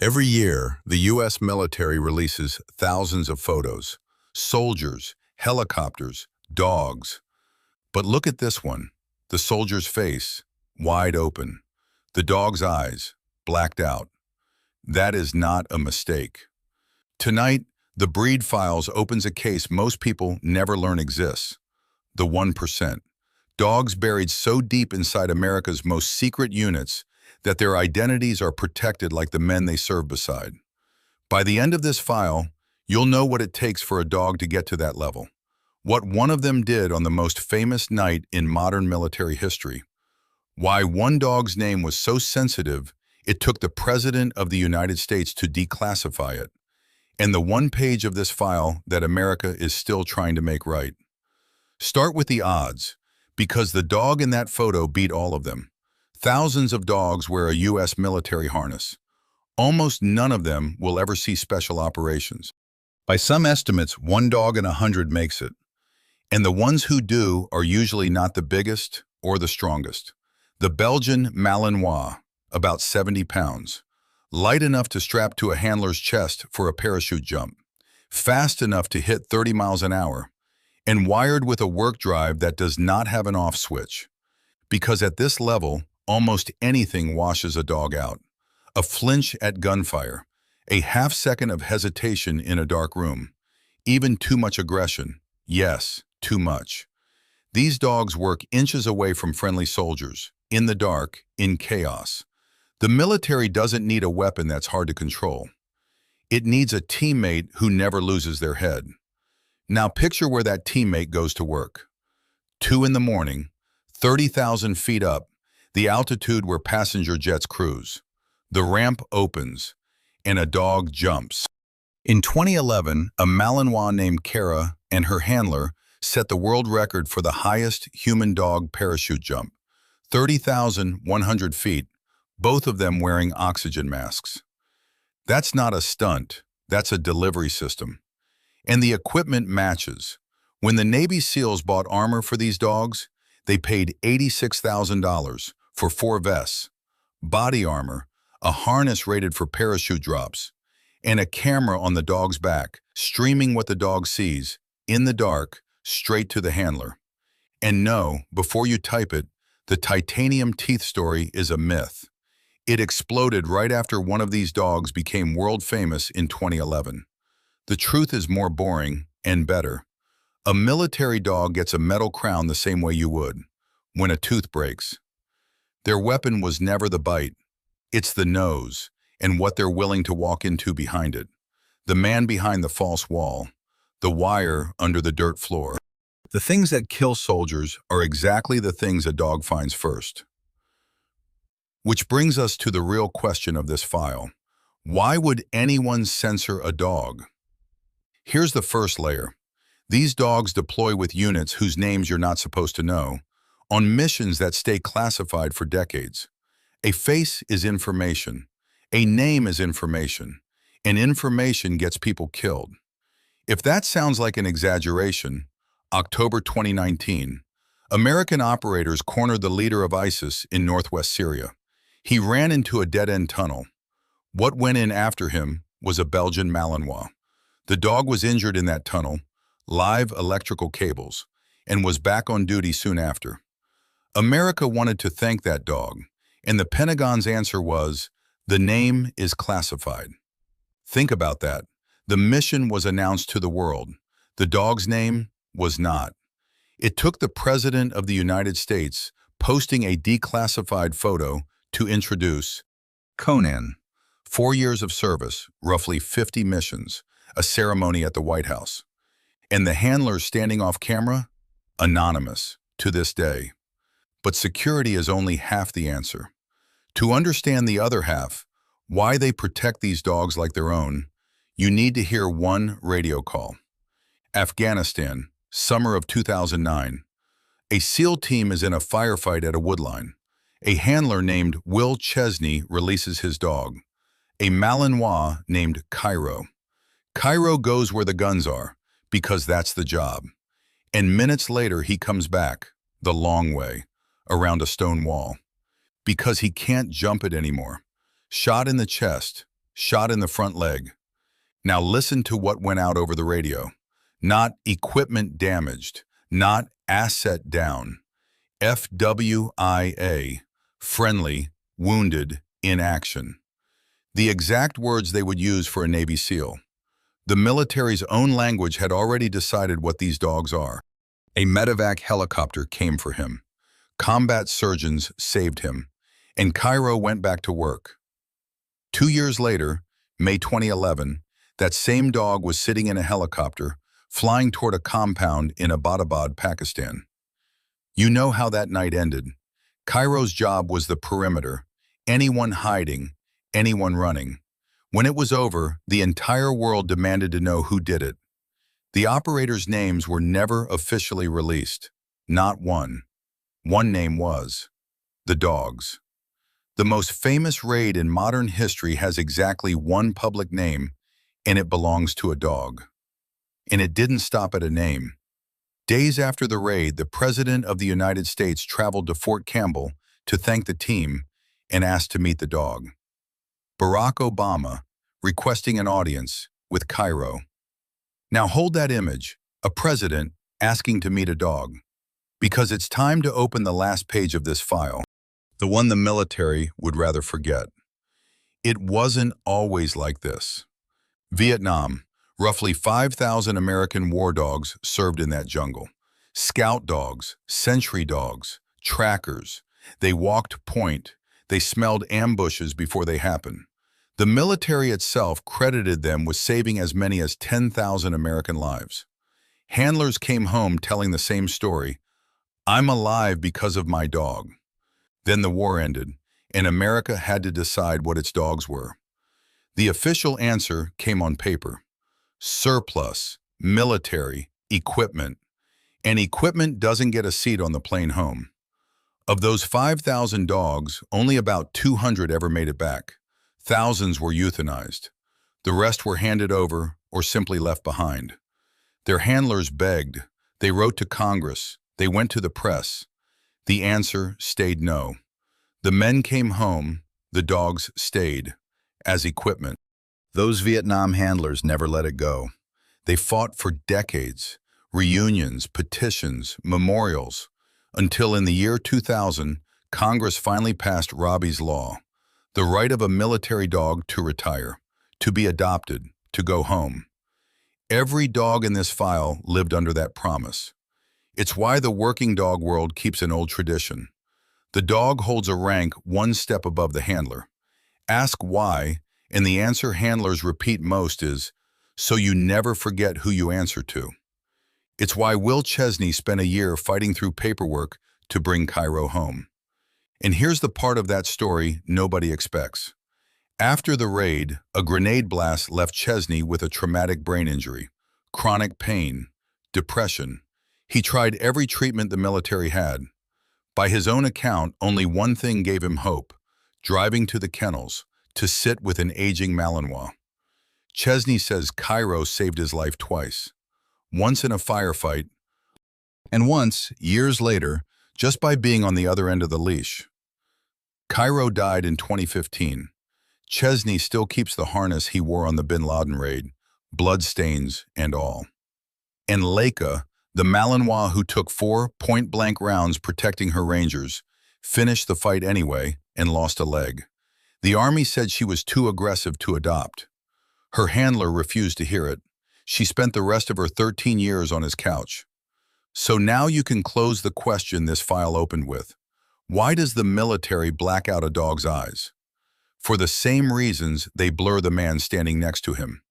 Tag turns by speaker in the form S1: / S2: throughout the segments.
S1: Every year, the U.S. military releases thousands of photos. Soldiers, helicopters, dogs. But look at this one. The soldier's face, wide open. The dog's eyes, blacked out. That is not a mistake. Tonight, the Breed Files opens a case most people never learn exists. The 1%. Dogs buried so deep inside America's most secret units that their identities are protected like the men they serve beside. By the end of this file, you'll know what it takes for a dog to get to that level. What one of them did on the most famous night in modern military history. Why one dog's name was so sensitive, it took the President of the United States to declassify it. And the one page of this file that America is still trying to make right. Start with the odds, because the dog in that photo beat all of them. Thousands of dogs wear a U.S. military harness. Almost none of them will ever see special operations. By some estimates, 1 dog in 100 makes it. And the ones who do are usually not the biggest or the strongest. The Belgian Malinois, about 70 pounds. Light enough to strap to a handler's chest for a parachute jump. Fast enough to hit 30 miles an hour. And wired with a work drive that does not have an off switch. Because at this level, almost anything washes a dog out. A flinch at gunfire, a half-second of hesitation in a dark room, even too much aggression. Yes, too much. These dogs work inches away from friendly soldiers, in the dark, in chaos. The military doesn't need a weapon that's hard to control. It needs a teammate who never loses their head. Now picture where that teammate goes to work. 2 in the morning, 30,000 feet up, the altitude where passenger jets cruise. The ramp opens, and a dog jumps. In 2011, a Malinois named Kara and her handler set the world record for the highest human dog parachute jump, 30,100 feet, both of them wearing oxygen masks. That's not a stunt, that's a delivery system. And the equipment matches. When the Navy SEALs bought armor for these dogs, they paid $86,000 for 4 vests, body armor, a harness rated for parachute drops, and a camera on the dog's back, streaming what the dog sees, in the dark, straight to the handler. And no, before you type it, the titanium teeth story is a myth. It exploded right after one of these dogs became world famous in 2011. The truth is more boring and better. A military dog gets a metal crown the same way you would, when a tooth breaks. Their weapon was never the bite. It's the nose, and what they're willing to walk into behind it. The man behind the false wall, the wire under the dirt floor. The things that kill soldiers are exactly the things a dog finds first. Which brings us to the real question of this file. Why would anyone censor a dog? Here's the first layer. These dogs deploy with units whose names you're not supposed to know, on missions that stay classified for decades. A face is information. A name is information. And information gets people killed. If that sounds like an exaggeration, October 2019, American operators cornered the leader of ISIS in northwest Syria. He ran into a dead-end tunnel. What went in after him was a Belgian Malinois. The dog was injured in that tunnel, live electrical cables, and was back on duty soon after. America wanted to thank that dog, and the Pentagon's answer was, the name is classified. Think about that. The mission was announced to the world. The dog's name was not. It took the President of the United States posting a declassified photo to introduce Conan. 4 years of service, roughly 50 missions, a ceremony at the White House. And the handlers standing off camera? Anonymous, to this day. But security is only half the answer. To understand the other half, why they protect these dogs like their own, you need to hear one radio call. Afghanistan, summer of 2009. A SEAL team is in a firefight at a woodline. A handler named Will Chesney releases his dog. A Malinois named Cairo. Cairo goes where the guns are, because that's the job. And minutes later he comes back, the long way, around a stone wall. Because he can't jump it anymore. Shot in the chest, shot in the front leg. Now listen to what went out over the radio. Not equipment damaged, not asset down. F.W.I.A, friendly, wounded, in action. The exact words they would use for a Navy SEAL. The military's own language had already decided what these dogs are. A medevac helicopter came for him. Combat surgeons saved him, and Cairo went back to work. 2 years later, May 2011, that same dog was sitting in a helicopter, flying toward a compound in Abbottabad, Pakistan. You know how that night ended. Cairo's job was the perimeter, anyone hiding, anyone running. When it was over, the entire world demanded to know who did it. The operators' names were never officially released. Not one. One name was the dogs. The most famous raid in modern history has exactly one public name, and it belongs to a dog. And it didn't stop at a name. Days after the raid, the President of the United States traveled to Fort Campbell to thank the team and asked to meet the dog. Barack Obama requesting an audience with Cairo. Now hold that image, a president asking to meet a dog. Because it's time to open the last page of this file, the one the military would rather forget. It wasn't always like this. Vietnam, roughly 5,000 American war dogs served in that jungle. Scout dogs, sentry dogs, trackers. They walked point. They smelled ambushes before they happened. The military itself credited them with saving as many as 10,000 American lives. Handlers came home telling the same story. I'm alive because of my dog. Then the war ended, and America had to decide what its dogs were. The official answer came on paper. Surplus, military, equipment. And equipment doesn't get a seat on the plane home. Of those 5,000 dogs, only about 200 ever made it back. Thousands were euthanized. The rest were handed over or simply left behind. Their handlers begged. They wrote to Congress. They went to the press. The answer stayed no. The men came home. The dogs stayed as equipment. Those Vietnam handlers never let it go. They fought for decades. Reunions, petitions, memorials, until in the year 2000, Congress finally passed Robbie's Law, the right of a military dog to retire, to be adopted, to go home. Every dog in this file lived under that promise. It's why the working dog world keeps an old tradition. The dog holds a rank one step above the handler. Ask why, and the answer handlers repeat most is, so you never forget who you answer to. It's why Will Chesney spent a year fighting through paperwork to bring Cairo home. And here's the part of that story nobody expects. After the raid, a grenade blast left Chesney with a traumatic brain injury, chronic pain, depression. He tried every treatment the military had. By his own account, only one thing gave him hope, driving to the kennels to sit with an aging Malinois. Chesney says Cairo saved his life twice. Once in a firefight, and once, years later, just by being on the other end of the leash. Cairo died in 2015. Chesney still keeps the harness he wore on the Bin Laden raid, bloodstains and all. And Layka, the Malinois who took 4 point-blank rounds protecting her rangers, finished the fight anyway and lost a leg. The army said she was too aggressive to adopt. Her handler refused to hear it. She spent the rest of her 13 years on his couch. So now you can close the question this file opened with. Why does the military black out a dog's eyes? For the same reasons they blur the man standing next to him.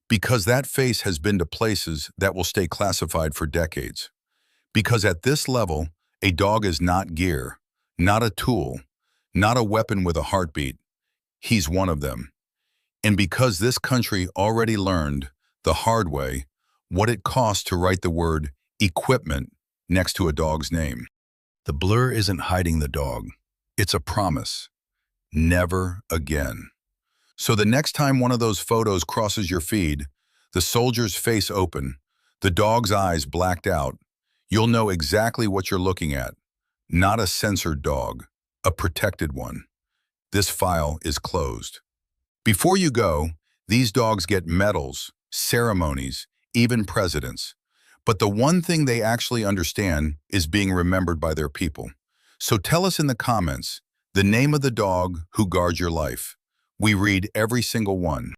S1: Because that face has been to places that will stay classified for decades. Because at this level, a dog is not gear, not a tool, not a weapon with a heartbeat. He's one of them. And because this country already learned the hard way what it costs to write the word equipment next to a dog's name. The blur isn't hiding the dog. It's a promise. Never again. So the next time one of those photos crosses your feed, the soldier's face open, the dog's eyes blacked out, you'll know exactly what you're looking at. Not a censored dog, a protected one. This file is closed. Before you go, these dogs get medals, ceremonies, even presidents. But the one thing they actually understand is being remembered by their people. So tell us in the comments the name of the dog who guards your life. We read every single one.